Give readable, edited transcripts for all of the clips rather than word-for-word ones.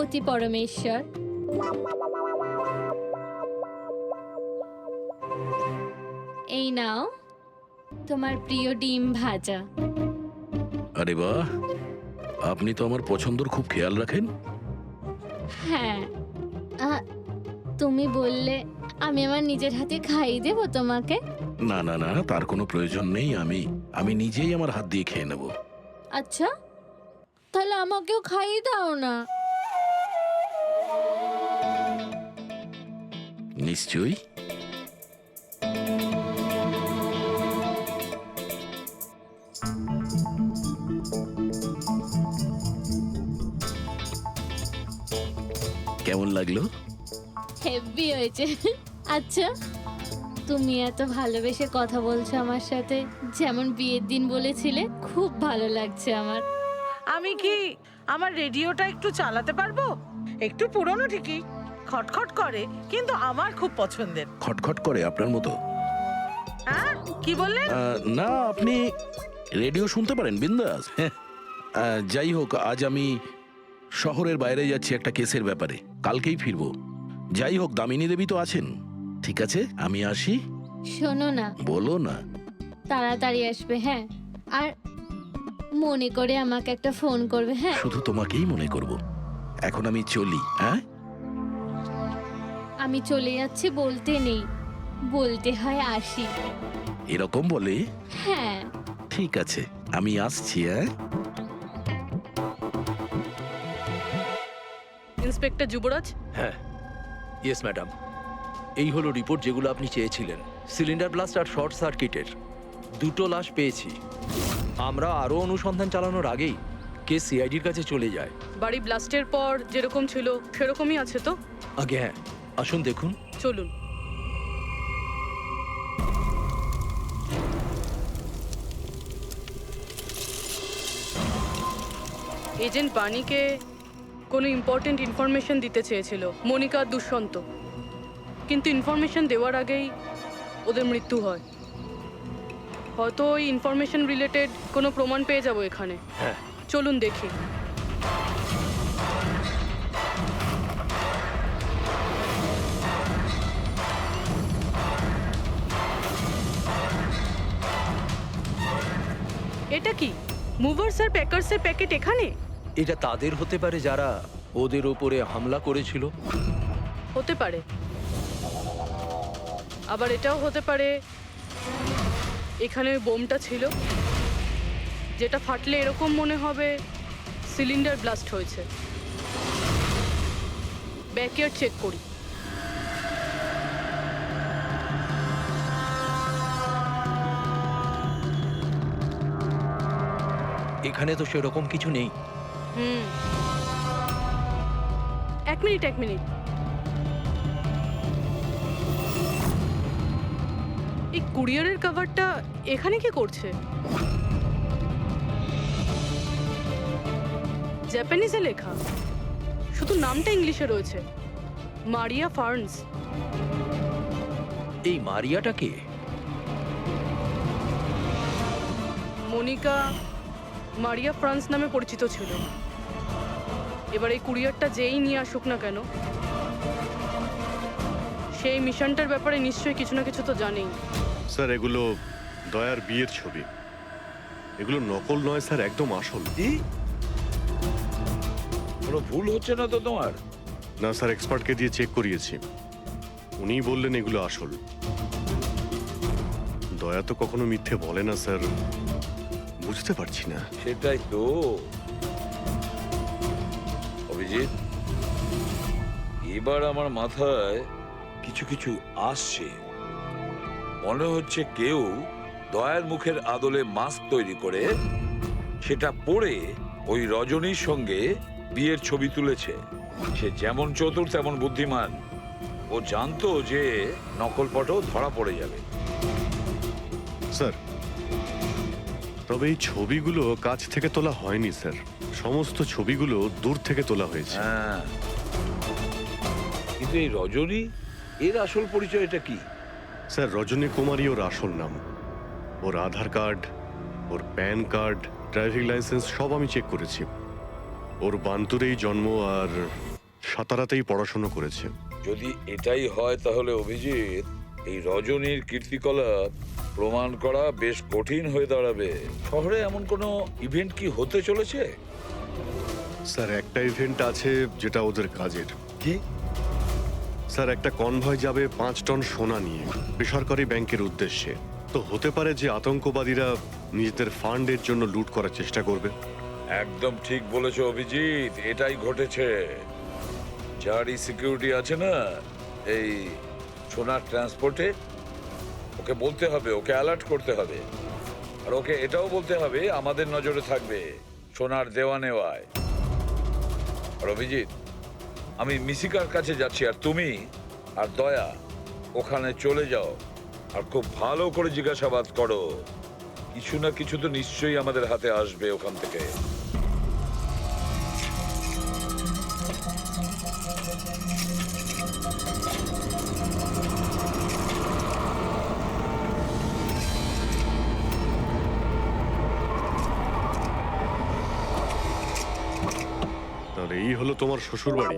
পার্বতী পরমেশ্বর। এই নাও তোমার প্রিয় ডিম ভাজা। আরে বাহ, আপনি তো আমার পছন্দর খুব খেয়াল রাখেন। হ্যাঁ, তুমি বললে আমি আমার নিজের হাতে খাইয়ে দেবো তোমাকে। না না না, তার কোনো প্রয়োজন নেই। আমি নিজেই আমার হাত দিয়ে খেয়ে নেব। আচ্ছা, তাহলে আমাকেও খাইয়ে দাও না। নিশ্চয়ই। কেমন লাগলো? হেভি হয়েছে। আচ্ছা, তুমি এত ভালোবেসে কথা বলছো আমার সাথে, যেমন বিয়ের দিন বলেছিলে। খুব ভালো লাগছে আমার। আমি কি আমার রেডিওটা একটু চালাতে পারবো? একটু পুরনো ঠিকই, খটখট করে, কিন্তু আমার খুব পছন্দের। খটখট করে আপনার মতো? হ্যাঁ, কি বললেন? না, আপনি রেডিও শুনতে পারেন বিন্দাস। যাই হোক, আজ আমি শহরের বাইরে যাচ্ছি একটা কেসের ব্যাপারে, কালকেই ফিরবো। যাই হোক, দামিনী দেবী তো আছেন। ঠিক আছে, আমি আসি। শোনো না, বলো না। তাড়াতাড়ি আসবে, হ্যাঁ? আর মনে করে আমাকে একটা ফোন করবে, হ্যাঁ? শুধু তোমাকেই মনে করব। এখন আমি চলি। হ্যাঁ, আমি চলে যাচ্ছি বলতে নেই, বলতে হয় আসি। এরকম বলে? হ্যাঁ। ঠিক আছে, আমি আসছি। ইন্সপেক্টর যুবরাজ। হ্যাঁ, ইয়েস ম্যাডাম। এই হলো রিপোর্ট যেগুলো আপনি চেয়েছিলেন। সিলিন্ডার ব্লাস্ট আর শর্ট সার্কিটের দুটো লাশ পেয়েছি। আমরা আরও অনুসন্ধান চালানোর আগেই কেস সিআইডির কাছে চলে যায়। বাড়ি ব্লাস্টের পর যেরকম ছিল সেরকমই আছে তো? আগে হ্যাঁ, আসুন দেখুন। চলুন। এজেন্ট বাণীকে কোনো ইম্পর্টেন্ট ইনফরমেশন দিতে চেয়েছিল মনিকা আর দুষ্যন্ত, কিন্তু ইনফরমেশন দেওয়ার আগেই ওদের মৃত্যু হয়। হয়তো ওই ইনফরমেশন রিলেটেড কোনো প্রমাণ পেয়ে যাবো এখানে। হ্যাঁ, চলুন দেখি। এটা কি মুভার্স আর প্যাকার্সের প্যাকেট এখানে? এটা তাদের হতে পারে যারা ওদের ওপরে হামলা করেছিল। হতে পারে, আবার এটাও হতে পারে এখানে ওই বোমটা ছিল, যেটা ফাটলে এরকম মনে হবে সিলিন্ডার ব্লাস্ট হয়েছে। ব্যাকইয়ার্ড চেক করি। এখানে তো সেরকম কিছু নেই। এক মিনিট। এই কুরিয়ারের কভারটা এখানে কি করছে? জাপানিজে লেখা, শুধু নামটা ইংলিশে রয়েছে, মারিয়া ফার্নস। এই মারিয়াটা কে? মনিকা মারিয়া ফ্রান্স নামে পরিচিত ছিল। এবার এই কুরিয়ারটা যেই নিয়ে আসুক না কেন, সেই মিশনটার ব্যাপারে নিশ্চয়ই কিছু না কিছু তো জানেই। স্যার, এগুলো দয়ার বিয়ের ছবি। এগুলো নকল নয় স্যার, একদম আসল। কি? কোনো ভুল হচ্ছে না তো তোমার? না স্যার, এক্সপার্টকে দিয়ে চেক করিয়েছি, উনিই বললেন এগুলো আসল। দয়া তো কখনো মিথ্যে বলে না স্যার, বুঝতে পারছি না। সেটাই তো অভিজিৎ, এবার আমার মাথায় কিছু কিছু আসছে। মনে হচ্ছে কেউ দয়ার মুখের আদলে মাস্ক তৈরি করে সেটা পরে ওই রজনীর সঙ্গে বিয়ের ছবি তুলেছে। সে যেমন চতুর তেমন বুদ্ধিমান। ও জানতো যে নকল ফটো ধরা পড়ে যাবে। স্যার, তবে এই ছবিগুলো কাছ থেকে তোলা হয়নি স্যার, সমস্ত ছবিগুলো দূর থেকে তোলা হয়েছে। হ্যাঁ, কিন্তু এই রজনী, এর আসল পরিচয়টা কি? স্যার, রজনী কুমারী ওর আসল নাম। ওর আধার কার্ড, ওর প্যান কার্ড, ড্রাইভিং লাইসেন্স সব আমি চেক করেছি। ওর বান্তুরেই জন্ম, আর সাতারাতেই পড়াশোনা করেছে। যদি এটাই হয় তাহলে অভিজিৎ, এই রজনীর কীর্তিকলাপ প্রমাণ করা বেশ কঠিন হয়ে দাঁড়াবে। শহরে এমন কোনো ইভেন্ট কি হতে চলেছে? স্যার, একটা ইভেন্ট আছে যেটা ওদের কাজের। কি? স্যার, একটা কনভয় যাবে 5 টন সোনা নিয়ে বেসরকারি ব্যাংকের উদ্দেশ্যে। তো হতে পারে যে আতঙ্কবাদীরা নিজেদের ফান্ডের জন্য লুট করার চেষ্টা করবে। একদম ঠিক বলেছো অভিজিৎ, এটাই ঘটেছে। যারই সিকিউরিটি আছে না এই সোনার ট্রান্সপোর্টে, ওকে বলতে হবে, ওকে অ্যালার্ট করতে হবে। আর ওকে এটাও বলতে হবে আমাদের নজরে থাকবে সোনার দেওয়া নেওয়ায়। আর অভিজিৎ, আমি মিশিকার কাছে যাচ্ছি, আর তুমি আর দয়া ওখানে চলে যাও আর খুব ভালো করে জিজ্ঞাসাবাদ করো। কিছু না কিছু তো নিশ্চয়ই আমাদের হাতে আসবে ওখান থেকে। তাহলে এই হলো তোমার শ্বশুর বাড়ি।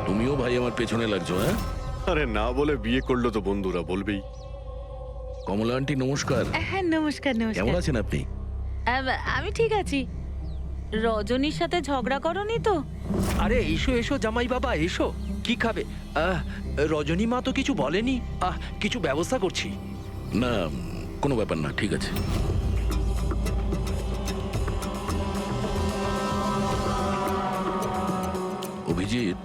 তুমিও ভাই আমার পেছনে লাগছো, হ্যাঁ? আরে না বলে বিয়ে করলো তো বন্ধুরা বলবেই। কমলা আন্টি নমস্কার। হ্যাঁ, নমস্কার কেমন নমস্কার। আছেন আপনি? আমি ঠিক আছি। রজনীর সাথে ঝগড়া করনি তো? আরে এসো এসো জামাই বাবা, এসো। কি খাবে? রজনী মা তো কিছু বলেনি। কিছু ব্যবস্থা করছি। না, কোনো ব্যাপার না, ঠিক আছে। অভিজিৎ,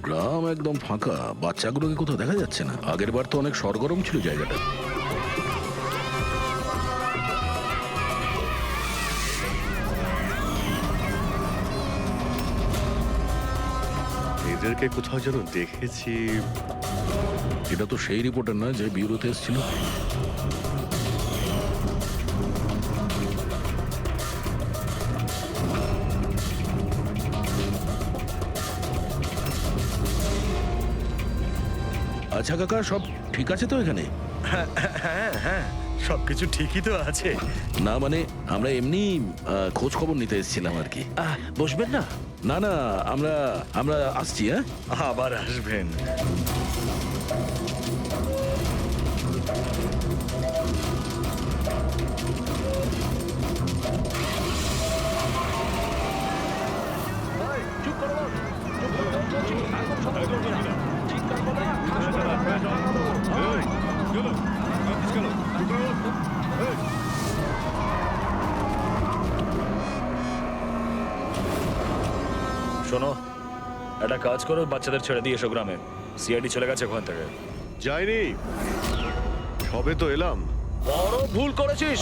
গ্রাম একদম ফাঁকা, বাচ্চাগুলোকে কোথাও দেখা যাচ্ছে না। আগের বার তো অনেক সরগরম ছিল জায়গাটা। এদেরকে কোথাও যেন দেখেছি। এটা তো সেই রিপোর্টার না যে ব্যুরোতে এসেছিল। আচ্ছা কাকা, সব ঠিক আছে তো এখানে? হ্যাঁ হ্যাঁ, সবকিছু ঠিকই তো আছে। না মানে আমরা এমনি খোঁজ খবর নিতে এসেছিলাম আর কি। বসবেন না? না না, আমরা আমরা আসছি। হ্যাঁ, আবার আসবেন। শোনো, একটা কাজ করো, বাচ্চাদের ছেড়ে দিয়ে এসো গ্রামে। সিআইডি চলে গেছে ওখান থেকে। যাইনি, সবে তো এলাম। বড় ভুল করেছিস।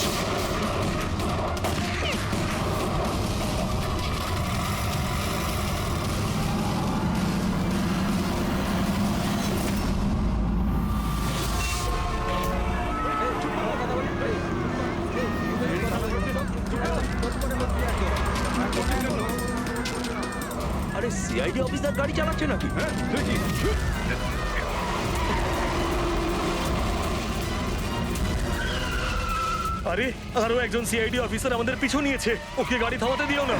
আরে সিআইডি অফিসার গাড়ি চালাচ্ছে নাকি? আরে আরো একজন সিআইডি অফিসার আমাদের পিছু নিয়েছে, ওকে গাড়ি থামাতে দিও না।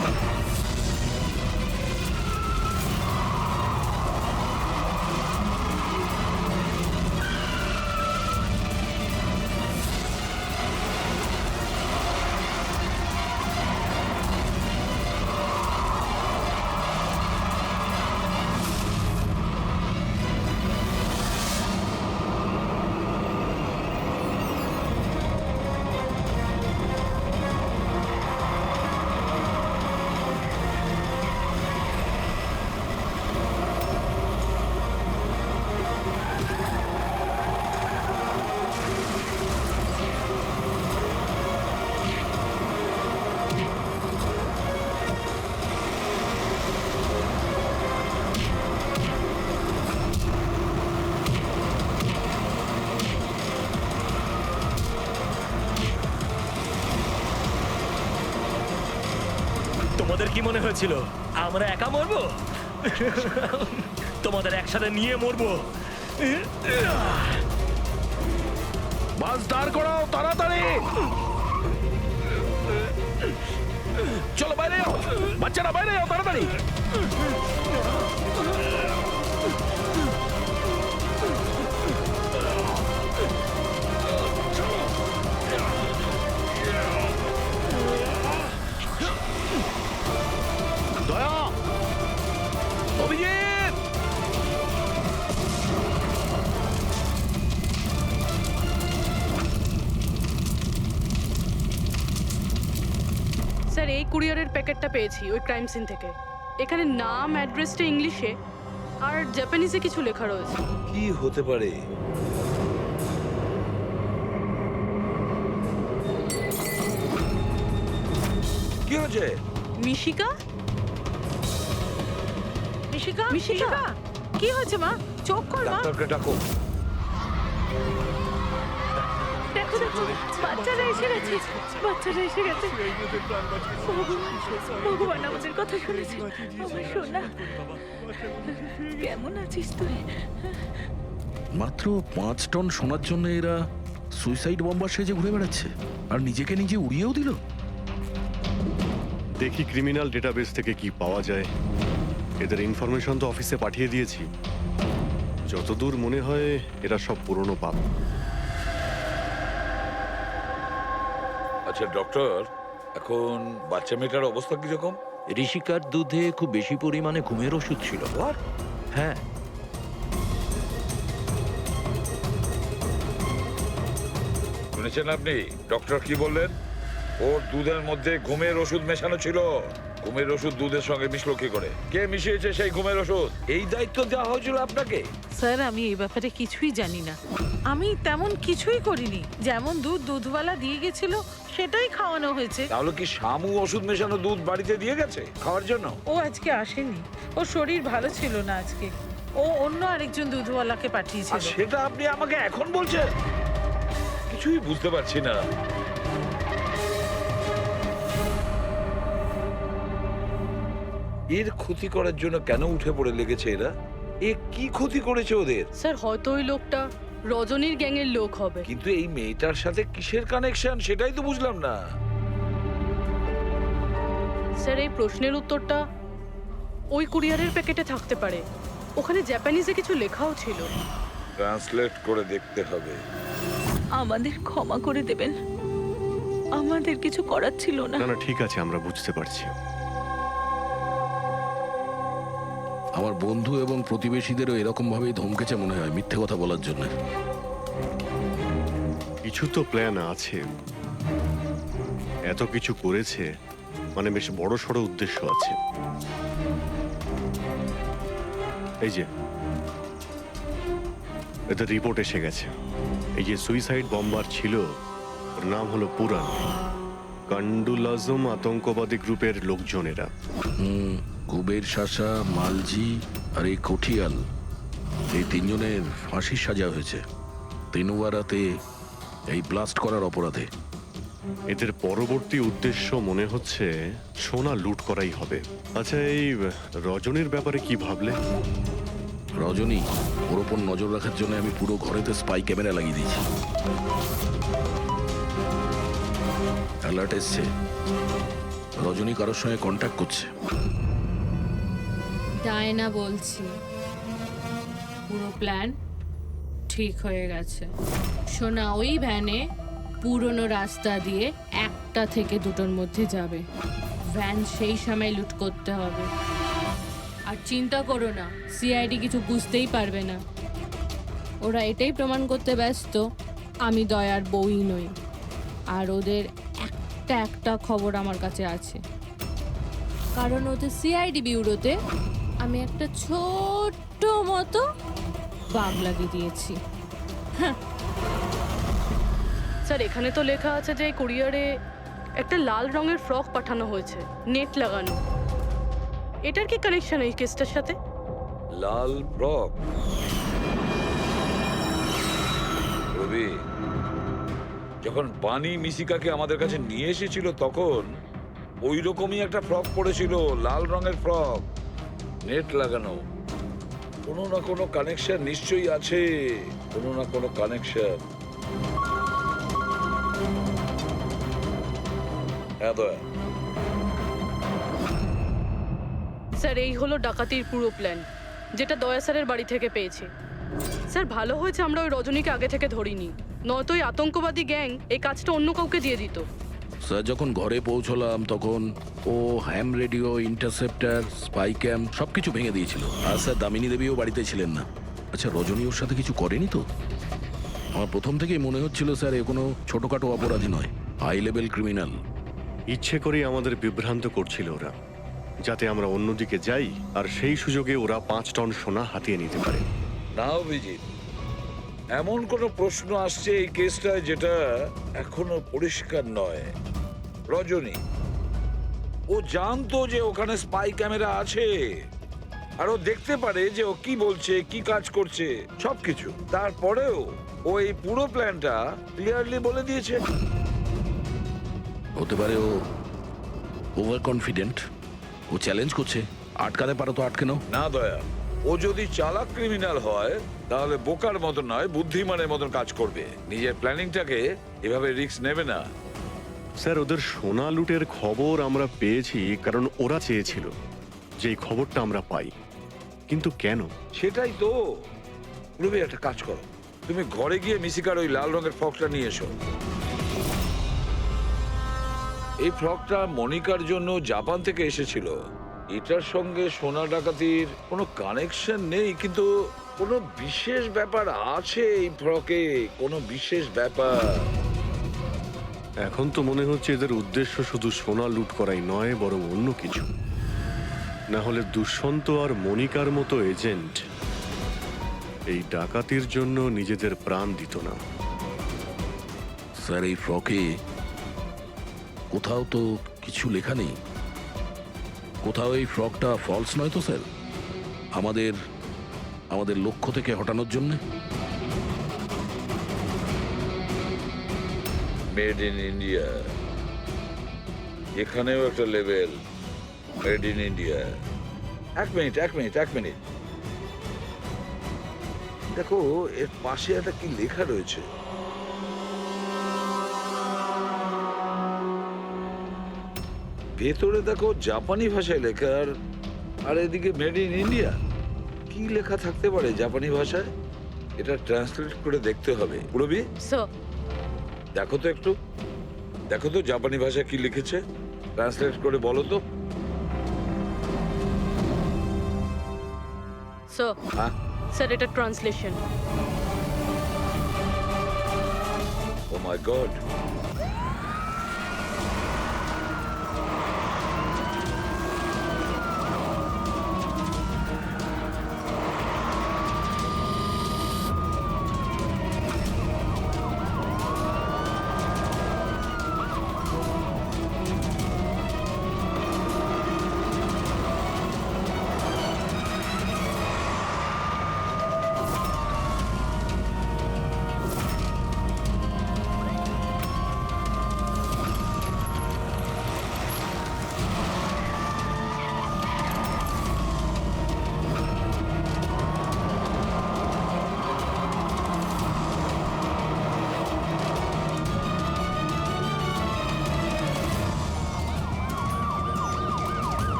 তোমাদের কি মনে হয়েছিল আমরা একা মরবো? তোমাদের একসাথে নিয়ে মরবো। বাস দাঁড় করাও তাড়াতাড়ি। চলো বাইরে যাও, বাচ্চারা বাইরে যাও তাড়াতাড়ি। দয়া, অভিজিৎ, স্যার এই কুরিয়ারের প্যাকেটটা পেয়েছি ওই ক্রাইম সিন থেকে। এখানে নাম অ্যাড্রেসটা ইংলিশে আর জাপানিজে কিছু লেখা রয়েছে। কি হতে পারে? কি হয়েছে? মিশিকা? মিশিকা মিশিকা? মিশিকা কি হয়েছে মা? চোখ খোল মা। ডাক্তারকে ডাকো। দেখো দেখো, বাচ্চারা এসে গেছে, বাচ্চারা এসে গেছে। ভগবান আমাদের কথা শুনেছে। আমার সোনা, কেমন আছিস তুই? মাত্র 5 টন সোনার জন্য এরা সুইসাইড বম্বার সেজে ঘুরে বেড়াচ্ছে আর নিজেকে নিজে উড়িয়েও দিল। দেখি ক্রিমিনাল ডেটাবেস থেকে কি পাওয়া যায়। এদের ইনফরমেশন তো অফিসে পাঠিয়ে দিয়েছি। যতদূর মনে হয় এরা সব পুরনো পাপ। আচ্ছা ডক্টর, এখন বাচ্চা মেয়েটার অবস্থা কিরকম? ঋষিকার দুধে খুব বেশি পরিমাণে ঘুমের ওষুধ ছিল। What? হ্যাঁ, শুনেছেন আপনি ডক্টর কি বললেন? ওর দুধের মধ্যে ঘুমের ওষুধ মেশানো ছিল। ঘুমের ওষুধ দুধের সঙ্গে মিশলো কি করে? কে মিশিয়েছে সেই ঘুমের ওষুধ? এই দায়িত্ব দেওয়া হয়েছিল আপনাকে? স্যার আমি এই ব্যাপারে কিছুই জানি না। আমি তেমন কিছুই করিনি। যেমন দুধ দুধওয়ালা দিয়ে গেছিল সেটাই খাওয়ানো হয়েছে। তাহলে কি শামু ওষুধ মেশানো দুধ বাড়িতে দিয়ে গেছে খাওয়ার জন্য? ও আজকে আসেনি, ওর শরীর ভালো ছিল না আজকে। ও অন্য আরেকজন দুধওয়ালাকে আর পাঠিয়েছিল। সেটা আপনি আমাকে এখন বলছেন? কিছুই বুঝতে পারছি না। এর ক্ষতি করার জন্য কেন উঠে পড়ে লেগেছে এরা? এ কি ক্ষতি করেছে ওদের? স্যার হয়তো ওই লোকটা রজনীর গ্যাংয়ের লোক হবে। কিন্তু এই মেয়েটার সাথে কিসের কানেকশন সেটাই তো বুঝলাম না। স্যার এই প্রশ্নের উত্তরটা ওই কুরিয়ারের প্যাকেটে থাকতে পারে। ওখানে জাপানিজে কিছু লেখাও ছিল। ট্রান্সলেট করে দেখতে হবে। আমাদের ক্ষমা করে দেবেন, আমাদের কিছু করার ছিল না। না না ঠিক আছে, আমরা বুঝতে পারছি। আমার বন্ধু এবং প্রতিবেশীদেরও এরকম ভাবেই ধমকেছে মনে হয় মিথ্যে কথা বলার জন্য। কিছু তো প্ল্যান আছে। এত কিছু করেছে মানে বেশ বড় সড়ো উদ্দেশ্য আছে। এই যে এদের রিপোর্ট এসে গেছে। এই যে সুইসাইড বম্বার ছিল ওর নাম হলো পুরান। কান্ডুল আজম আতঙ্কবাদী গ্রুপের লোকজনেরা। কুবের শাসা, মালজি আর এই কঠিয়াল, এই 3 জনের ফাঁসির সাজা হয়েছে তিনুয়ারাতে এই ব্লাস্ট করার অপরাধে। এদের পরবর্তী উদ্দেশ্য মনে হচ্ছে সোনা লুট করাই হবে। আচ্ছা এই রজনীর ব্যাপারে কি ভাবলে? রজনী, ওর ওপর নজর রাখার জন্য আমি পুরো ঘরেতে স্পাই ক্যামেরা লাগিয়ে দিয়েছি। অ্যালার্ট এসছে, রজনী কারোর সঙ্গে কন্ট্যাক্ট করছে। ডায়না বলছি, পুরো প্ল্যান ঠিক হয়ে গেছে। সোনা ওই ভ্যানে পুরনো রাস্তা দিয়ে 1টা থেকে 2টোর মধ্যে যাবে। ভ্যান সেই সময় লুট করতে হবে। আর চিন্তা করো না, সিআইডি কিছু বুঝতেই পারবে না। ওরা এটাই প্রমাণ করতে ব্যস্ত আমি দয়ার বউই নই। আর ওদের একটা খবর আমার কাছে আছে, কারণ ওদের সিআইডি বিউরোতে আমি একটা ছোট্ট মতো বাগ লাগিয়ে দিয়েছি। স্যার এখানে তো লেখা আছে যে এই কুরিয়ারে একটা লাল রঙের ফ্রক পাঠানো হয়েছে, নেট লাগানো। এটার কি কানেকশন এই কেসটার সাথে? লাল ফ্রক? রবি, যখন বানি মিশিকাকে আমাদের কাছে নিয়ে এসেছিল তখন ওই রকমই একটা ফ্রক পরেছিল, লাল রঙের ফ্রক, নেট লাগানো। কোনো না কোনো কানেকশন নিশ্চয়ই আছে, কোনো না কোনো কানেকশন। হ্যাঁ দয়া, স্যার এই হলো ডাকাতির পুরো প্ল্যান, যেটা দয়া স্যারের বাড়ি থেকে পেয়েছে। স্যার ভালো হয়েছে আমরা ওই রজনীকে আগে থেকে ধরিনি, নয়তো ওই আতঙ্কবাদী গ্যাং এই কাজটা অন্য কাউকে দিয়ে দিত। স্যার যখন ঘরে পৌঁছলাম তখন ও হ্যাম রেডিও, ইন্টারসেপ্টার, স্পাই ক্যাম্প সবকিছু ভেঙে দিয়েছিল। আর স্যার দামিনী দেবীও বাড়িতে ছিলেন না। আচ্ছা, রজনী ওর সাথে কিছু করেনি তো? আমার প্রথম থেকেই মনে হচ্ছিল স্যার এ কোনো ছোটখাটো অপরাধী নয়, হাই লেভেল ক্রিমিনাল। ইচ্ছে করেই আমাদের বিভ্রান্ত করছিল ওরা, যাতে আমরা অন্যদিকে যাই আর সেই সুযোগে ওরা 5 টন সোনা হাতিয়ে নিতে পারে। না অভিজিৎ, এমন কোনো প্রশ্ন আসছে এই কেসটায় যেটা এখনো পরিষ্কার নয়। রজনী ও জানতো যে ওখানে স্পাই ক্যামেরা আছে, আর ও দেখতে পারে যে ও কি বলছে, কি কাজ করছে, সবকিছু। তারপরেও ও এই পুরো প্ল্যানটা ক্লিয়ারলি বলে দিয়েছে। হতে পারে ও ওভার কনফিডেন্ট, ও চ্যালেঞ্জ করছে। আটকাতে পারো তো আটকে নাও। না দয়া, ও যদি চালাক ক্রিমিনাল হয় তাহলে বোকার মতন নয়, বুদ্ধিমানের মতন কাজ করবে। নিজের প্ল্যানিংটাকে এভাবে রিস্ক নেবে না। স্যার, ওদের সোনা লুটের খবর আমরা পেয়েছি কারণ ওরা চেয়েছিল যে এই খবরটা আমরা পাই। কিন্তু কেন? সেটাই তো। রবি, একটা কাজ করো, তুমি ঘরে গিয়ে মিশিকার ওই লাল রঙের ফ্রকটা নিয়ে এসো। এই ফ্রকটা মনিকার জন্য জাপান থেকে এসেছিল। এটার সঙ্গে সোনা ডাকাতির কোনো কানেকশন নেই, কিন্তু কোনো বিশেষ ব্যাপার আছে এই ফ্রকে, কোনো বিশেষ ব্যাপার। এখন তো মনে হচ্ছে এদের উদ্দেশ্য শুধু সোনা লুট করাই নয়, বরং অন্য কিছু। না হলে দুষ্যন্ত আর মনিকার মতো এজেন্ট এই ডাকাতির জন্য নিজেদের প্রাণ দিত না। স্যার এই ফ্রকে কোথাও তো কিছু লেখা নেই। কোথাও এই ফ্রকটা ফলস নয় তো স্যার? আমাদের লক্ষ্য থেকে হটানোর জন্য। মেড ইন ইন্ডিয়া, এখানেও একটা লেভেল মেড ইন ইন্ডিয়া। এক মিনিট দেখো, এর পাশে একটা কি লেখা রয়েছে। ভেতরে দেখো জাপানি ভাষায় লেখা, আর এদিকে মেড ইন ইন্ডিয়া। কি লেখা থাকতে পারে জাপানি ভাষায়? এটা ট্রান্সলেট করে দেখতে হবে। পুরবি, স্যার দেখো তো জাপানি ভাষায় কি লিখেছে, ট্রান্সলেট করে বলো তো। স্যার হ্যাঁ, স্যার এটা ট্রান্সলেশন। ও মাই গড।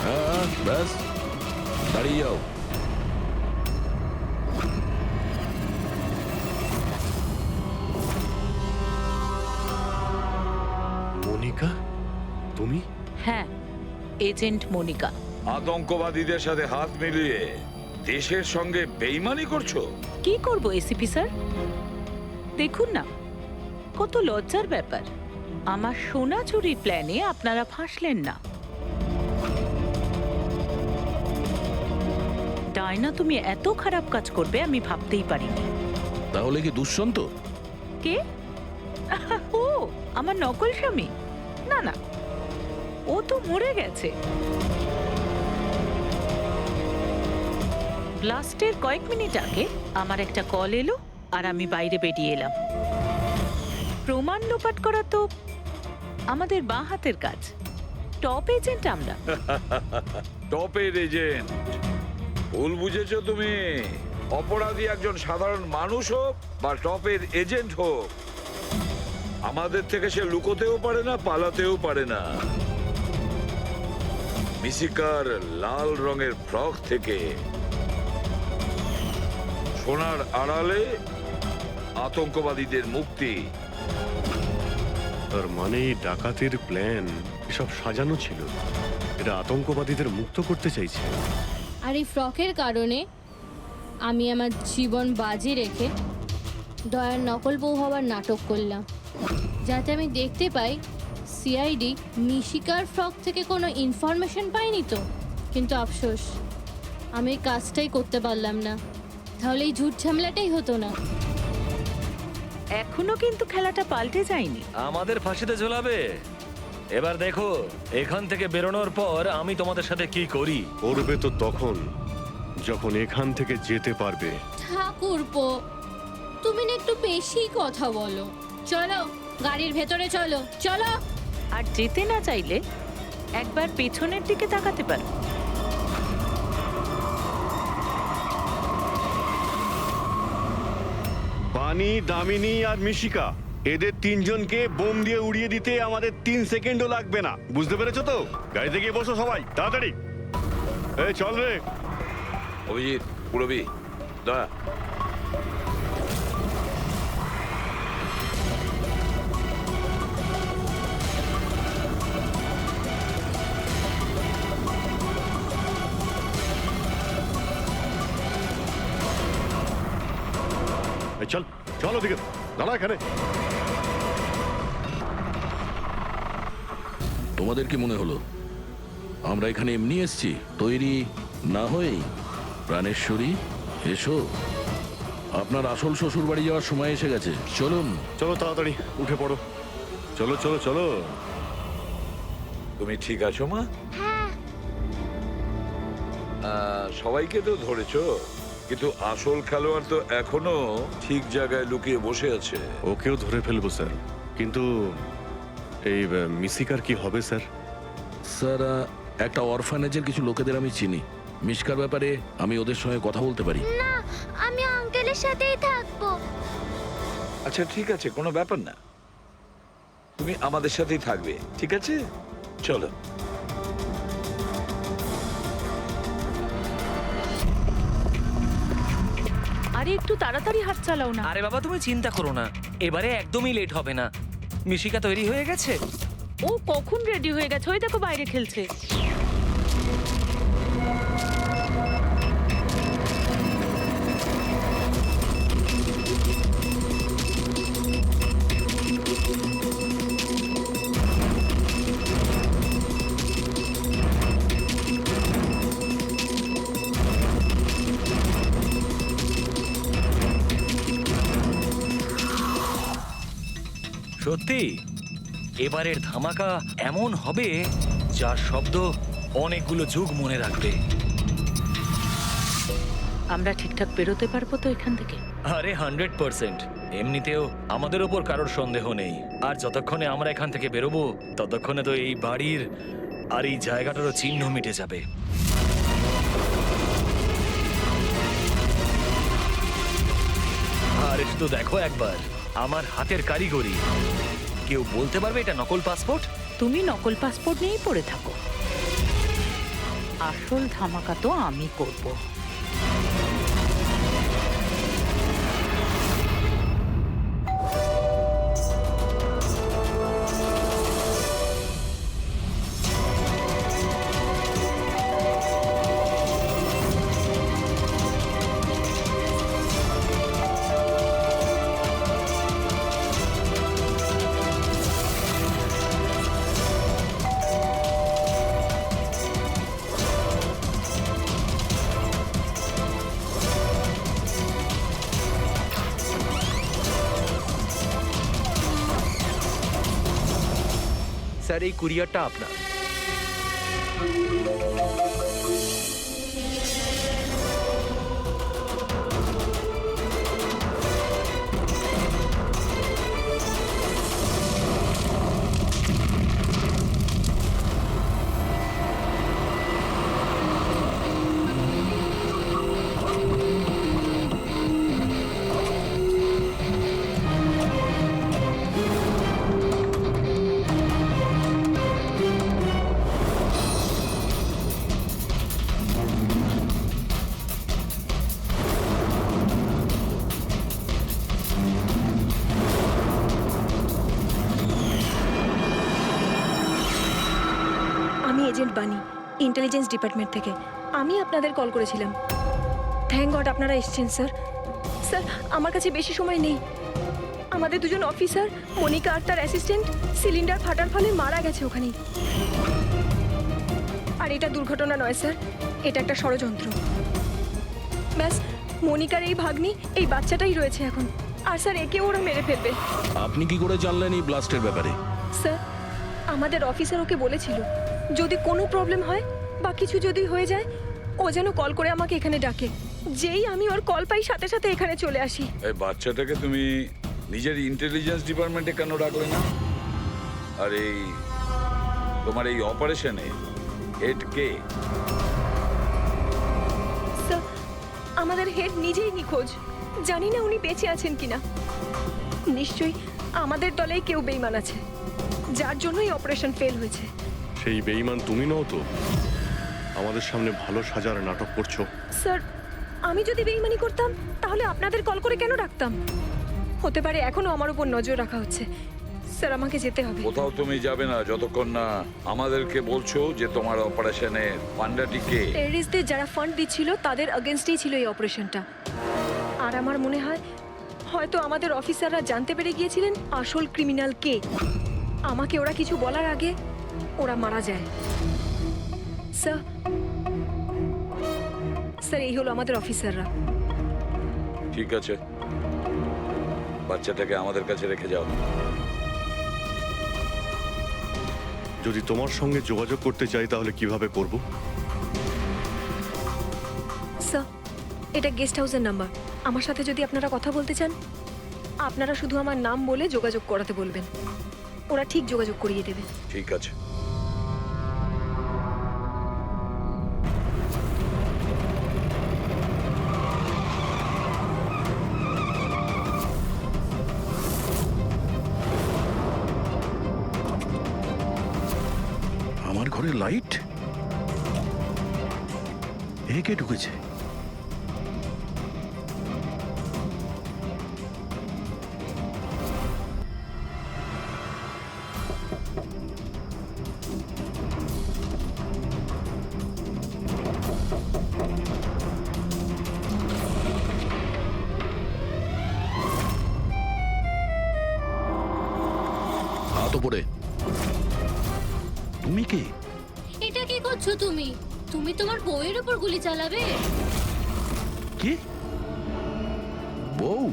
হ্যাঁ, ব্যাস দাঁড়িয়ে যাও। মনিকা, তুমি? হ্যাঁ, এজেন্ট মনিকা। আতঙ্কবাদীদের সাথে হাত মিলিয়ে দেশের সঙ্গে বেইমানি করছো? কি করব এসিপি স্যার? দেখুন না, কত লজ্জার ব্যাপার। আমার সোনা চুরির প্ল্যানে আপনারা ফাঁসলেন না। ডায়না, তুমি এত খারাপ কাজ করবে আমি ভাবতেই পারিনি। তাহলে কি দুষ্যন্ত? কে? ও আমার নকল স্বামী? না না, ও তো মরে গেছে। ব্লাস্টের কয়েক মিনিট আগে আমার একটা কল এলো আর আমি বাইরে বেরিয়ে এলাম। প্রমাণ লোপাট করা তো আমাদের বাঁ হাতের কাজ। টপ এজেন্ট আমরা। টপের এজেন্ট ভুল বুঝেছো তুমি। অপরাধী একজন সাধারণ মানুষ হোক বা টপের এজেন্ট হোক, আমাদের থেকে সে লুকোতেও পারে না, পালাতেও পারে না। মিশিকার লাল রঙের ফ্রক থেকে সোনার আড়ালে আতঙ্কবাদীদের মুক্তি। তার মানে এই ডাকাতির প্ল্যান এসব সাজানো ছিল, এটা আতঙ্কবাদীদের মুক্ত করতে চাইছে। আর এই ফ্রকের কারণে আমি আমার জীবন বাজি রেখে দয়ার নকল বউ হওয়ার নাটক করলাম, যাতে আমি দেখতে পাই সিআইডি মিশিকার ফ্রক থেকে কোনো ইনফরমেশন পাইনি তো। কিন্তু আফসোস, আমি এই কাজটাই করতে পারলাম না, তাহলে এই ঝুট ঝামেলাটাই হতো না। এখনো কিন্তু খেলাটা পাল্টে যায়নি। আমাদের ফাঁসিতে ঝোলাবে। এবার দেখো এখান থেকে বেরোনোর পর আমি তোমাদের সাথে কি করি। করবে তো তখন যখন এখান থেকে যেতে পারবে। ঠাকুরপো, তুমি না একটু বেশি কথা বলো। চলো গাড়ির ভেতরে চলো, চলো। আর যেতে না চাইলে একবার পেছনের দিকে তাকাতে পারো। বানি, দামিনী আর মিশিকা, এদের তিনজনকে বোম দিয়ে উড়িয়ে দিতে আমাদের 3 সেকেন্ডও লাগবে না। বুঝতে পেরেছো তো? গাড়িতে গিয়ে বসো সবাই, তাড়াতাড়ি। এই চল রে। অভিজিৎ, পুরবী, দয়া। এই চল, চল ওদিকে, দাঁড়া এখানে। তোমাদের কি মনে হলো আমরা এখানে এমনি এসছি? তৈরি না হয়েই? প্রাণেশ্বরী, এসো। আপনার আসল শ্বশুর বাড়ি যাওয়ার সময় এসে গেছে, চলুন। চলো তাড়াতাড়ি উঠে পড়ো, চলো চলো চলো। তুমি ঠিক আছো মা? সবাইকে তো ধরেছো, কিন্তু আসল খেলোয়াড় তো এখনো ঠিক জায়গায় লুকিয়ে বসে আছে। ওকেও ধরে ফেলবো স্যার, কিন্তু এই মিশিকার কি হবে স্যার? স্যার, একটা অরফানেজের কিছু লোকেদের আমি চিনি। মিশকার ব্যাপারে আমি ওদের সঙ্গে কথা বলতে পারি। না, আমি আঙ্কেলের সাথেই থাকবো। আচ্ছা ঠিক আছে, কোনো ব্যাপার না, তুমি আমাদের সাথেই থাকবে, ঠিক আছে? চলো। আরে একটু তাড়াতাড়ি হাত চালাও না। আরে বাবা তুমি চিন্তা করো না, এবারে একদমই লেট হবে না। মিশিকা তৈরি হয়ে গেছে। ও কখন রেডি হয়ে গেছে? ওই দেখো বাইরে খেলছে। সত্যি এবারের ধামাকা এমন হবে যার শব্দ অনেকগুলো যুগ মনে রাখবে। আমরা ঠিকঠাক বেরোতে পারবো তো এখান থেকে? আরে 100%। এমনিতেও আমাদের ওপর কারোর সন্দেহ নেই। আর যতক্ষণে আমরা এখান থেকে বেরোবো ততক্ষণে তো এই বাড়ির আর এই জায়গাটারও চিহ্ন মিটে যাবে। আর শুধু দেখো একবার আমার হাতের কারিগরি। কেউ বলতে পারবে এটা নকল পাসপোর্ট? তুমি নকল পাসপোর্ট নিয়েই পড়ে থাকো, আসল ধামাকা তো আমি করবো। স্যার এই কুরিয়ারটা আপনার। আমি এজেন্ট বানি, ইন্টেলিজেন্স ডিপার্টমেন্ট থেকে। আমি আপনাদের কল করেছিলাম। থ্যাংক গড আপনারা এসেছেন স্যার। স্যার, আমার কাছে বেশি সময় নেই। আমাদের দুজন অফিসার, মনিকা আর তার অ্যাসিস্ট্যান্ট, সিলিন্ডার ফাটার ফলে মারা গেছে ওখানেই। আর এটা দুর্ঘটনা নয় স্যার, এটা একটা ষড়যন্ত্র। ব্যাস, মনিকার এই ভাগ্নি, এই বাচ্চাটাই রয়েছে এখন। আর স্যার, একে ওরা মেরে ফেলবে। আপনি কি করে জানলেন এই ব্লাস্টের ব্যাপারে? স্যার, আমাদের অফিসার ওকে বলেছিল যদি কোনো প্রবলেম হয় বা কিছু যদি হয়ে যায় ও যেন কল করে আমাকে এখানে ডাকে। যেই আমি ওর কল পাই সাথে সাথে এখানে চলে আসি। এই বাচ্চাটাকে তুমি নিজের ইন্টেলিজেন্স ডিপার্টমেন্টে কেন রাখলে না? আর এই তোমার এই অপারেশনে হেড কে? স্যার, আমাদের হেড নিজেই নিখোঁজ। জানি না উনি বেঁচে আছেন কিনা। নিশ্চয়ই আমাদের দলেই কেউ বেইমান আছে, যার জন্যই অপারেশন ফেল হয়েছে। সেই বেঈমান তুমি নও তো? আমাদের সামনে ভালো সাজার নাটক করছো। স্যার, আমি যদি বেইমানি করতাম তাহলে আপনাদের কল করে কেন ডাকতাম? হতে পারে এখনো আমার উপর নজর রাখা হচ্ছে। স্যার, আমাকে যেতে হবে। কোথাও তুমি যাবে না যতক্ষণ না আমাদেরকে বলছো যে তোমার অপারেশনে পান্ডাটি কে। টেররিস্টদের যারা ফান্ড দিচ্ছিল তাদের এগেনস্টেই ছিল এই অপারেশনটা। আর আমার মনে হয় হয়তো আমাদের অফিসাররা জানতে পেরে গিয়েছিলেন আসল ক্রিমিনাল কে। আমাকে ওরা কিছু বলার আগে ওরা মারা যায়। স্যার, স্যার, এই হলো আমাদের অফিসাররা। ঠিক আছে, বাচ্চাটাকে আমাদের কাছে রেখে যাও। যদি তোমার সঙ্গে যোগাযোগ করতে চাই তাহলে কিভাবে করব? স্যার, এটা গেস্ট হাউসের নাম্বার। আমার সাথে যদি আপনারা কথা বলতে চান আপনারা শুধু আমার নাম বলে যোগাযোগ করাতে বলবেন, ওরা ঠিক যোগাযোগ করিয়ে দেবে। ঠিক আছে। আমার ঘরে লাইট? এ কে ঢুকেছে? হাত উপরে। তুমি কে? এটা কি করছো তুমি? তুমি তোমার বউয়ের উপর গুলি চালাবে? কি? বউ?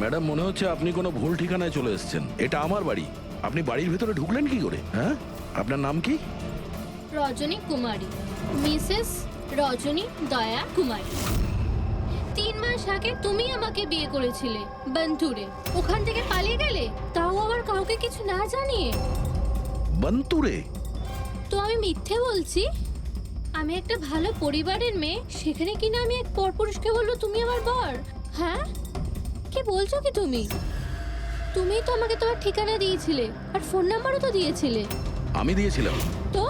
ম্যাডাম, মনে হচ্ছে আপনি কোনো ভুল ঠিকানায় চলে এসেছেন। এটা আমার বাড়ি। আপনি বাড়ির ভেতরে ঢুকলেন কি করে? হ্যাঁ, আপনার নাম কি? রজনী কুমারী, মিসেস রজনী দয়া কুমারী। 3 মাস আগে তুমি আমাকে বিয়ে করেছিলে বন্টুরে। ওখান থেকে পালিয়ে গেলে, তাও আবার কাউকে কিছু না জানিয়ে। বন্তুরে? তো আমি মিথ্যে বলছি? আমি একটা ভালো পরিবারের মেয়ে, সেখানে কিনা আমি এক পরপুরুষকে বলবো তুমি আমার বর? হ্যাঁ, কি বলছো কি তুমি? তুমিই তো আমাকে তোমার ঠিকানা দিয়েছিলে আর ফোন নাম্বারও তো দিয়েছিলে। আমি দিয়েছিলাম? তো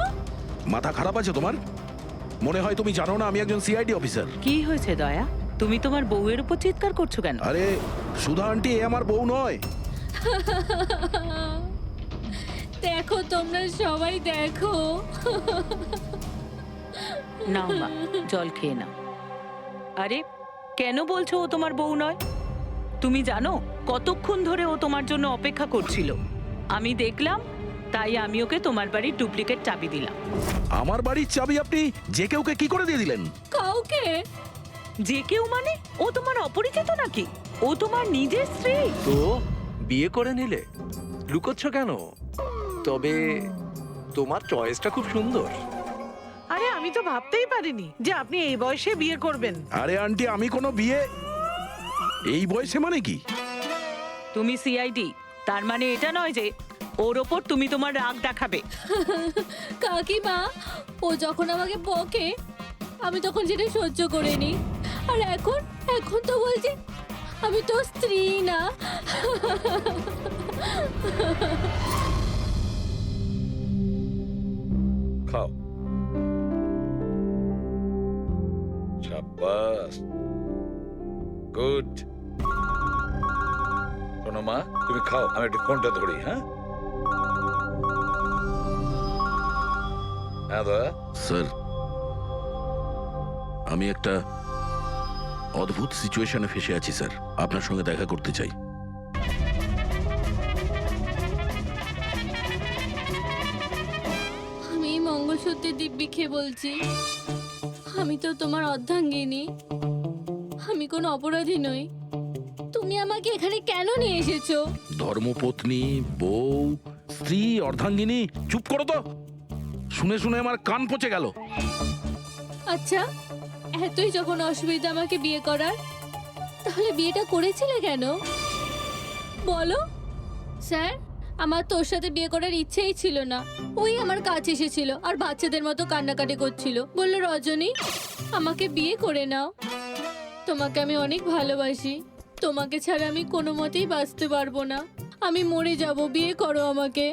মাথা খারাপ আছে তোমার? মনে হয় তুমি জানো না আমি একজন সিআইডি অফিসার। কি হয়েছে দয়া? তুমি তোমার বউয়ের উপর চিৎকার করছো কেন? আরে সুধা আন্টি, এ আমার বউ নয়। দেখো, তোমরা সবাই দেখো। নাও মা, জল খেয়ে নাও। আরে কেন বলছো ও তোমার বউ নয়? তুমি জানো কতক্ষণ ধরে ও তোমার জন্য অপেক্ষা করছিল? আমি দেখলাম, তাই আমি ওকে তোমার বাড়ির ডুপ্লিকেট চাবি দিলাম। আমার বাড়ির চাবি আপনি যে কেউকে কি করে দিয়ে দিলেন? কাউকে? যে কেউ মানে? ও তোমার অপরিচিত নাকি? ও তোমার নিজের স্ত্রী। তো বিয়ে করে নিলে লুকোচ্ছ কেন? তবে তোমার চয়েসটা খুব সুন্দর। আরে আমি তো ভাবতেই পারিনি যে আপনি এই বয়সে বিয়ে করবেন। আরে আন্টি, আমি কোনো বিয়ে এই বয়সে মানে কি? তুমি সিআইডি, তার মানে এটা নয় যে ওর ওপর তুমি তোমার রাগ দেখাবে। কাকিমা, ও যখন আমাকে বকে আমি তখন সেটা সহ্য করে নি, আর এখন এখন তো বলছে আমি তো স্ত্রী না। খাও। শাবাশ, গুড। শোনো মা, তুমি খাও, আমি একটু ফোনটা ধরি। হ্যাঁ হ্যাঁ দয়া। স্যার, আমি একটা অদ্ভুত সিচুয়েশনে ফেসে আছি স্যার, আপনার সঙ্গে দেখা করতে চাই। আমি এই মঙ্গলসূত্রের দিব্যি খেয়ে বলছি, আমি তো তোমার অর্ধাঙ্গিনী, আমি কোনো অপরাধী নই। তুমি আমাকে এখানে কেন নিয়ে এসেছো? ধর্মপত্নী, বউ, স্ত্রী, অর্ধাঙ্গিনী, চুপ করো তো। শুনে শুনে আমার কান পচে গেল। আচ্ছা, এতই যখন অসুবিধা আমাকে বিয়ে করার, তাহলে বিয়েটা করেছিলে কেন বলো? স্যার, আমার তোর সাথে বিয়ে করার ইচ্ছেই ছিল না। ওই আমার কাছে এসেছিল আর বাচ্চাদের মতো কান্নাকাটি করছিল, বললো রজনী আমাকে বিয়ে করে নাও, তোমাকে আমি অনেক ভালোবাসি, তোমাকে ছাড়া আমি কোনো মতেই বাঁচতে পারবো না, আমি মরে যাব, বিয়ে করো আমাকে।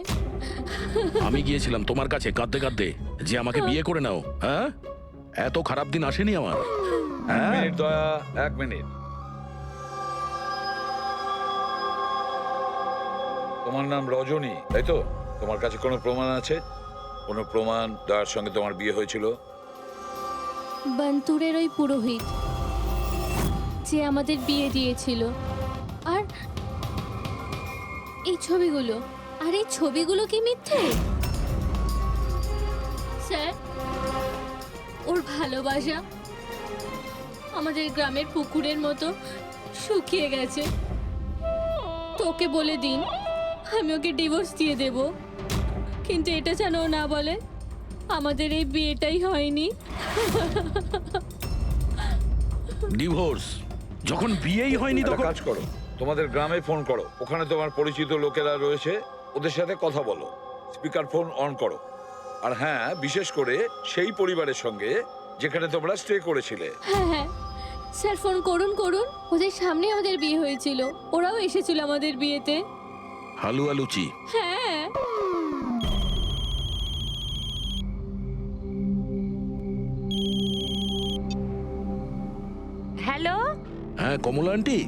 আমি গিয়েছিলাম তোমার কাছে কাঁদতে কাঁদতে যে আমাকে বিয়ে করে নাও। হ্যাঁ, এত খারাপ দিন আসেনি আমার। হ্যাঁ, মিনিট দয়া, 1 মিনিট। তোমার নাম রজনী, তাই তো? তোমার কাছে কোনো প্রমাণ আছে? কোনো প্রমাণ দয়ার সঙ্গে তোমার বিয়ে হয়েছিল? বান্তুরের ওই পুরোহিত যে আমাদের বিয়ে দিয়েছিল, আর এই ছবিগুলো, আর এই ছবিগুলো কি মিথ্যে? স্যার, ওর ভালোবাসা আমাদের গ্রামের পুকুরের মতো শুকিয়ে গেছে। তোকে বলে দিন আমি ওকে ডিভোর্স দিয়ে দেব, কিন্তু এটা যেন ও না বলে আমাদের এই বিয়েটাই হয়নি। ডিভোর্স? যখন বিয়েই হয়নি একটা তখন কাজ করো, তোমাদের গ্রামে ফোন করো, ওখানে তোমার পরিচিত লোকেরা রয়েছে, ওদের সাথে কথা বলো, স্পিকার ফোন অন করো। আর হ্যাঁ, বিশেষ করে সেই পরিবারের সঙ্গে যেখানে তোমরা স্টে করেছিলে। হ্যাঁ হ্যাঁ স্যার, ফোন করুন করুন, ওদের সামনে আমাদের বিয়ে হয়েছিল, ওরাও এসেছিল আমাদের বিয়েতে। হালুয়া লুচি। হ্যাঁ। হ্যালো, হ্যাঁ কমলা আন্টি,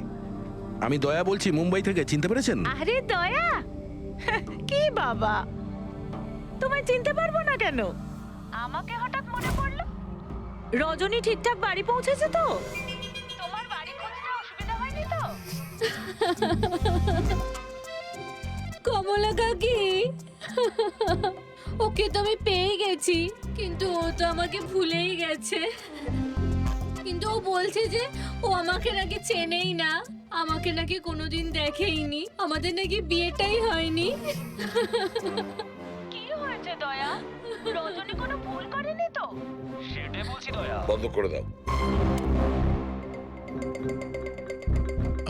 আমি দয়া বলছি মুম্বাই থেকে, চিনতে পেরেছেন? আরে দয়া, কি বাবা, তোমায় চিনতে পারবো না কেন? আমাকে হঠাৎ মনে পড়লো। রজনী ঠিকঠাক বাড়ি পৌঁছেছে তো? তোমার বাড়ি খুঁজতে অসুবিধা হয়নি তো? কমলা কাকি, ওকে তো আমি পেয়ে গেছি, কিন্তু ও তো আমাকে ভুলেই গেছে। কিন্তু ও বলছে যে ও আমাকে নাকি চেনেই না, আমাকে নাকি কোনোদিন দেখেইনি, আমাদের নাকি বিয়েটাই হয়নি। কি হয়েছে দয়া? রজনী কোনো ভুল করেনি তো? সেটাই বলছি দয়া। বন্ধ করে দাও।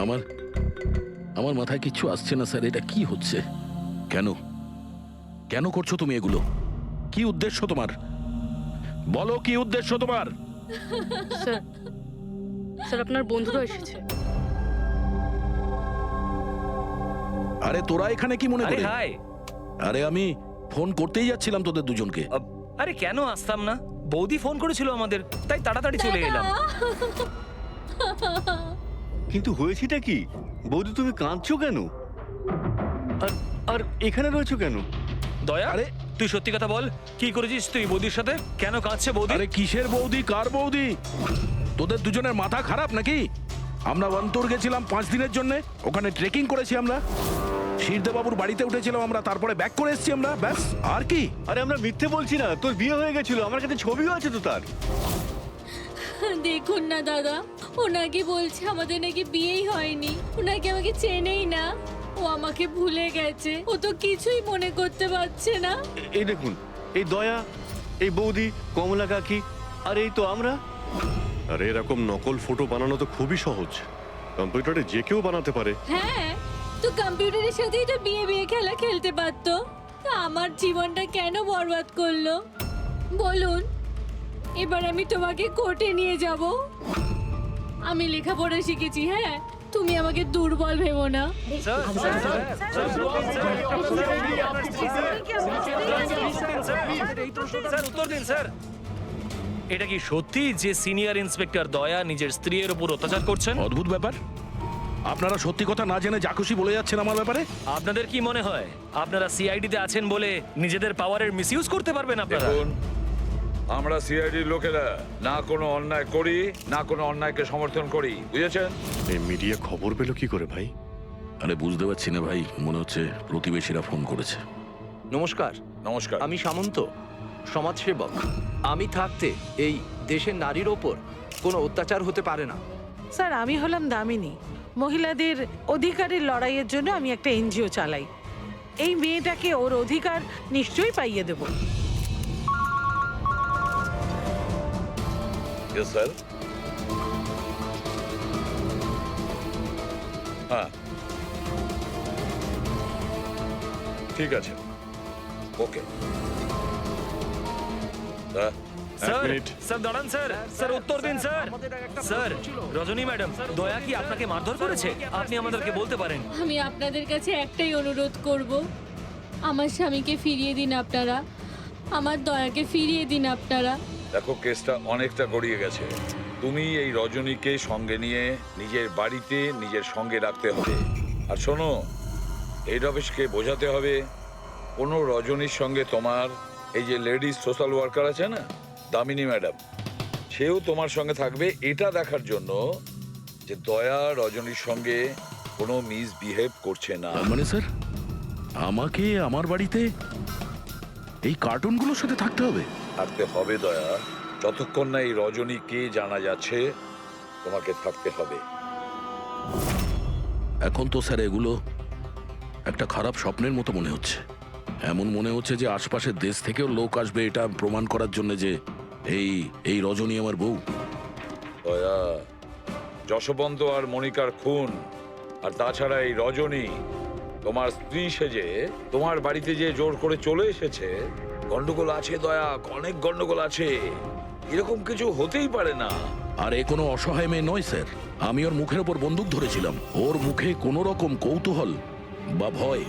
আমার আমার মাথায় কিচ্ছু আসছে না স্যার, এটা কি হচ্ছে? কেন কেন করছো তুমি এগুলো? কি উদ্দেশ্য তোমার? বলো, কি উদ্দেশ্য তোমার? স্যার, স্যার আপনার বন্ধুরা এসেছে। আরে তোরা এখানে কি মনে আরে করে? হাই। আরে আমি ফোন করতেই যাচ্ছিলাম তোদের দুজনকে। আরে কেন আসতাম না, বৌদি ফোন করেছিল আমাদের, তাই তাড়াতাড়ি চলে এলাম। কিন্তু হয়েছেটা কি? বৌদি, তুমি কাঁদছো কেন? আর আর এখানে রয়েছো কেন? দয়া, আরে তুই সত্যি কথা বল, কি করেছিস তুই বৌদির সাথে? কেন কাঁদছে বৌদি? আরে কিসের বৌদি, কার বৌদি? তোদের দুজনের মাথা খারাপ নাকি? আমরা বান্তুর গেছিলাম 5 দিনের জন্য, ওখানে ট্রেকিং করেছি আমরা, শিরদেবাবুর বাড়িতে উঠেছিলাম আমরা, তারপরে ব্যাক করে এসেছি আমরা, ব্যাস। আর কি? আরে আমরা মিথ্যে বলছি না, তোর বিয়ে হয়ে গেছিল, আমার কাছে ছবিও আছে তো তার। দেখুন না দাদা, ও নাকি বলছে আমাদের নাকি বিয়েই হয়নি, ও নাকি আমাকে চেনেই না, ও আমাকে ভুলে গেছে, ও তো কিছুই মনে করতে পারছে না। এই দেখুন, এই দয়া, এই বৌদি, কমলা কাকি, আর এই তো আমরা। আরে এরকম নকল ফটো বানানো তো খুবই সহজ, কম্পিউটারে যে কেউ বানাতে পারে। হ্যাঁ, তো কম্পিউটারের সাথেই তো বিয়ে বিয়ে খেলা খেলতে পারতো। তা আমার জীবনটা কেন বরবাদ করলো বলুন? এবার আমি তোমাকে কোর্টে নিয়ে যাব। আমি লেখাপড়া শিখেছি, হ্যাঁ, তুমি আমাকে দুর্বল ভেবো না। উত্তর দিন স্যার। এটা কি সত্যি যে সিনিয়র ইন্সপেক্টর দয়া নিজের স্ত্রীর উপর অত্যাচার করছেন? অদ্ভুত ব্যাপার, আপনারা সত্যি কথা না জেনে যা খুশি বলে যাচ্ছেন আমার ব্যাপারে। আপনাদের কি মনে হয় আপনারা সিআইডি তে আছেন বলে নিজেদের পাওয়ারের মিসইউজ করতে পারবেন আপনারা? দেখুন, আমরা সিআইডির লোকেরা না কোনো অন্যায় করি, না কোনো অন্যায়কে সমর্থন করি, বুঝেছেন? এই মিডিয়া খবর পেল কি করে ভাই? আরে বুঝতে পারছি না ভাই, মনে হচ্ছে প্রতিবেশীরা ফোন করেছে। নমস্কার, নমস্কার। আমি সামন্ত, সমাজসেবক। আমি থাকতে এই দেশের নারীর ওপর কোনো অত্যাচার হতে পারে না। স্যার, আমি হলাম দামিনী। মহিলাদের অধিকারের লড়াইয়ের জন্য আমি একটা এনজিও চালাই। এই মেয়েটাকে ওর অধিকার নিশ্চয়ই পাইয়ে দেব। Yes, sir. হ্যাঁ, ঠিক আছে, ওকে। Sir, minute. স্যার দাঁড়ান স্যার, স্যার উত্তর দিন স্যার। স্যার, রজনী ম্যাডাম, দয়া কি আপনাকে মারধর করেছে? আপনি আমাদেরকে বলতে পারেন। আমি আপনাদের কাছে একটাই অনুরোধ করব, আমার স্বামীকে ফিরিয়ে দিন আপনারা, আমার দয়াকে ফিরিয়ে দিন আপনারা। দেখো, কেসটা অনেকটা গড়িয়ে গেছে। তুমি এই রজনীকে সঙ্গে নিয়ে নিজের বাড়িতে নিজের সঙ্গে রাখতে হবে। আর শোনো, হেড অফিসকে বোঝাতে হবে কোনো রজনীর সঙ্গে তোমার এই যে লেডিস সোশ্যাল ওয়ার্কার আছে না, দামিনী ম্যাডাম, সেও তোমার সঙ্গে থাকবে, এটা দেখার জন্য যে দয়া রজনীর সঙ্গে কোনো মিসবিহেভ করছে না। তার মানে স্যার, আমাকে আমার বাড়িতে এই কার্টুনগুলোর সাথে থাকতে হবে? থাকতে হবে দয়া, যতক্ষণ না এই রজনী কে জানা যাচ্ছে, তোমাকে থাকতে হবে। এখন তো স্যার এগুলো একটা খারাপ স্বপ্নের মতো মনে হচ্ছে। এমন মনে হচ্ছে যে আশপাশের দেশ থেকেও লোক আসবে এটা প্রমাণ করার জন্য যে এই রজনী আমার বউ। দয়া, যশবন্ত আর মনিকার খুন, আর তাছাড়া এই রজনী তোমার স্ত্রী সেজে তোমার বাড়িতে যে জোর করে চলে এসেছে, গন্ডগোল আছে দয়া, অনেক গন্ডগোল আছে। এরকম কিছু হতেই পারে না। আর এ কোনো অসহায় মেয়ে নয় স্যার। আমি ওর মুখের ওপর বন্দুক ধরেছিলাম, ওর মুখে কোনো রকম কৌতূহল বা ভয়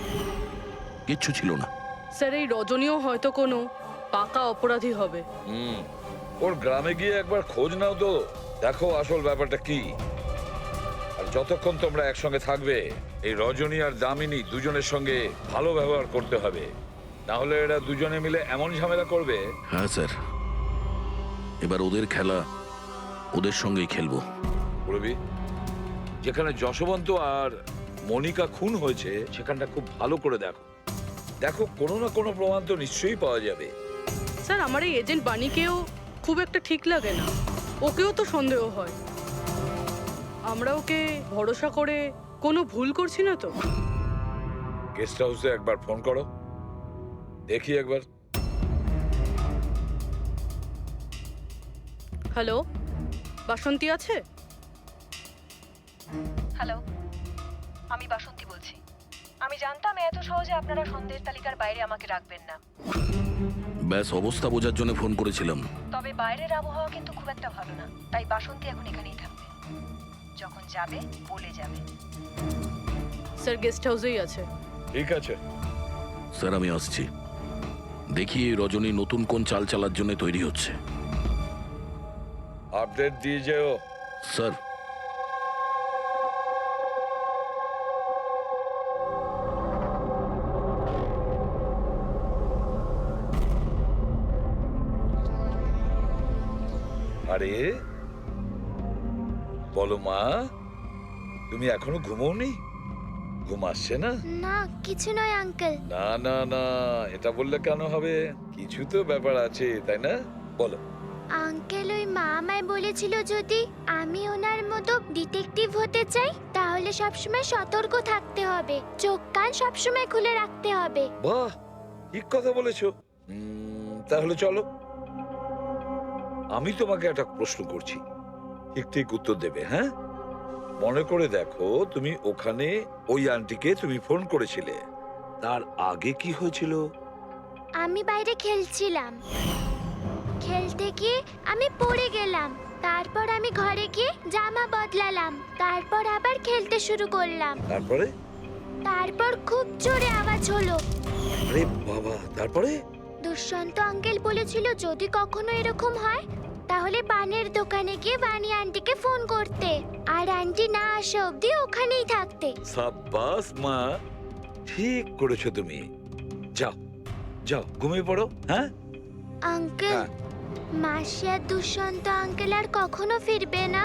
কিচ্ছু ছিল না। স্যার, এই রজনীও হয়তো কোনো পাকা অপরাধী হবে। ওর গ্রামে গিয়ে একবার খোঁজ নাও তো, দেখো আসল ব্যাপারটা কি। আর যতক্ষণ তোমরা একসঙ্গে থাকবে, এই রজনী আর দামিনী দুজনের সঙ্গে ভালো ব্যবহার করতে হবে, না হলে এরা দুজনে মিলে এমন ঝামেলা করবে। হ্যাঁ স্যার, এবার ওদের খেলা ওদের সঙ্গেই খেলবো। বুড়বি, যেখানে যশবন্ত আর মনিকা খুন হয়েছে সেখানটা খুব ভালো করে দেখো। দেখো, কোনো না কোনো প্রমাণ তো নিশ্চয়ই পাওয়া যাবে। স্যার, আমার এই এজেন্ট বাণীকেও খুব একটা ঠিক লাগে না, ওকেও তো সন্দেহ হয়। আমরা ওকে ভরসা করে কোনো ভুল করছি না তো? গেস্ট হাউসে একবার ফোন করো, দেখি একবার। হ্যালো, বাসন্তী আছে? হ্যালো, আমি বাসন্তী বলছি। আমি জানতাম এত সহজে আপনারা সন্দেহের তালিকার বাইরে আমাকে রাখবেন না। ব্যাস অবস্থা বোঝার জন্য ফোন করেছিলাম। তবে বাইরের আবহাওয়া কিন্তু খুব একটা ভালো না, তাই বাসন্তী এখন এখানেই থাকবে। যখন যাবে বলে যাবে। স্যার, গেস্ট হাউসেই আছে। ঠিক আছে স্যার, আমি আসছি। দেখি এই রজনী নতুন কোন চাল চালার জন্য তৈরি হচ্ছে। আপডেট দিয়ে যেও। স্যার, আরে বলো মা, তুমি এখনো ঘুমোওনি? ঘুম আসছে না? না, কিছু নয় আঙ্কেল। না না না, এটা বললে কেন হবে? কিছু তো ব্যাপার আছে, তাই না? বলো। আঙ্কেল, ওই মা আমায় বলেছিল যদি আমি ওনার মতো ডিটেকটিভ হতে চাই তাহলে সবসময় সতর্ক থাকতে হবে, চোখ কান সবসময় খুলে রাখতে হবে। বাহ, ঠিক কথা বলেছো। তাহলে চলো, আমি তোমাকে একটা প্রশ্ন করছি, ঠিক ঠিক উত্তর দেবে। হ্যাঁ, মনে করে দেখো, তুমি ওখানে ওই আন্টিকে তুমি ফোন করেছিলে, তার আগে কি হয়েছিল? আমি বাইরে খেলছিলাম, খেলতে গিয়ে আমি পড়ে গেলাম। তারপর আমি ঘরে গিয়ে জামা বদলালাম, তারপর আবার খেলতে শুরু করলাম। তারপর খুব জোরে আওয়াজ হলো। আরে বাবা, তারপরে? দুষ্যন্ত আঙ্কেল বলেছিল যদি কখনো এরকম হয় তাহলে বানের দোকানে গিয়ে বানি আন্টিকে ফোন করতে, আর আন্টি না আসা অবধি ওখানেই থাকতে। সাব্বাস মা, ঠিক করেছো তুমি। যাও যাও, ঘুমিয়ে পড়ো। হ্যাঁ আঙ্কেল, হ্যাঁ। মাসি আর দুষ্যন্ত আঙ্কেল আর কখনো ফিরবে না?